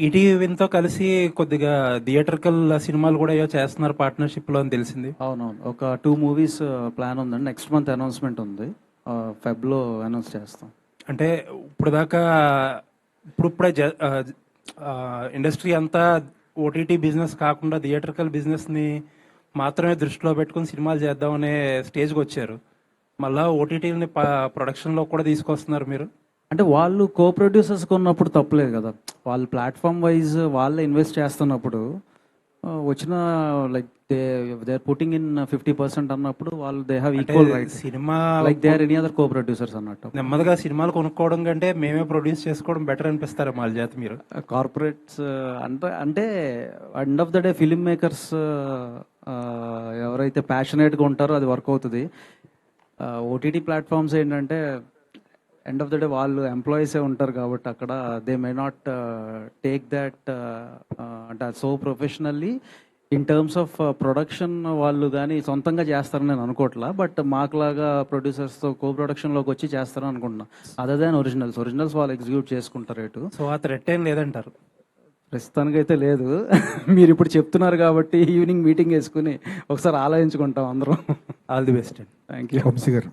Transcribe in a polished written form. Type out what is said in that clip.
ఈటీవీతో కలిసి కొద్దిగా థియేటర్కల్ సినిమాలు కూడా ఏవో చేస్తున్నారు పార్ట్నర్షిప్లో అని తెలిసింది. అవునవును, ఒక 2 మూవీస్ ప్లాన్ ఉందండి. నెక్స్ట్ మంత్ అనౌన్స్మెంట్ ఉంది. ఫెబ్లో అనౌన్స్ చేస్తాం. అంటే ఇప్పుడు దాకా ఇప్పుడిప్పుడే ఇండస్ట్రీ అంతా ఓటీటీ బిజినెస్ కాకుండా థియేటర్కల్ బిజినెస్ని మాత్రమే దృష్టిలో పెట్టుకుని సినిమాలు చేద్దామనే స్టేజ్కి వచ్చారు. మళ్ళా ఓటీటీని ప్రొడక్షన్లో కూడా తీసుకొస్తున్నారు మీరు. అంటే వాళ్ళు కో ప్రొడ్యూసర్స్గా ఉన్నప్పుడు తప్పలేదు కదా. వాళ్ళు ప్లాట్ఫామ్ వైజ్ వాళ్ళే ఇన్వెస్ట్ చేస్తున్నప్పుడు వచ్చిన like they are putting in 50% అన్నప్పుడు వాళ్ళు they have equal right. Cinema like they are any other co producers అన్నట్టు. నెమ్మదిగా సినిమాలు కొనుక్కోవడం కంటే మేమే ప్రొడ్యూస్ చేసుకోవడం బెటర్ అనిపిస్తారు మా చేత మీరు. కార్పొరేట్స్ అంటే end of the day film makers ఎవరైతే ప్యాషనేట్గా ఉంటారో అది వర్క్ అవుతుంది. ఓటీటీ ప్లాట్ఫామ్స్ ఏంటంటే ఎండ్ ఆఫ్ ద డే వాళ్ళు ఎంప్లాయీసే ఉంటారు కాబట్టి అక్కడ they may not take that అంటే so professionally in terms of production వాళ్ళు కానీ సొంతంగా చేస్తారని నేను అనుకోవట్లా. బట్ మాకులాగా ప్రొడ్యూసర్స్తో కో ప్రొడక్షన్లోకి వచ్చి చేస్తారని అనుకుంటున్నా. అదర్ దాన్ ఒరిజినల్స్ వాళ్ళు ఎగ్జిక్యూట్ చేసుకుంటారు ఇటు. సో ఆ థ్రెట్ ఏం లేదంటారు. ప్రస్తుతానికైతే లేదు. మీరు ఇప్పుడు చెప్తున్నారు కాబట్టి ఈవినింగ్ మీటింగ్ వేసుకుని ఒకసారి ఆలోచించుకుంటాం అందరం. All the best. Thank you. Vamshi గారు.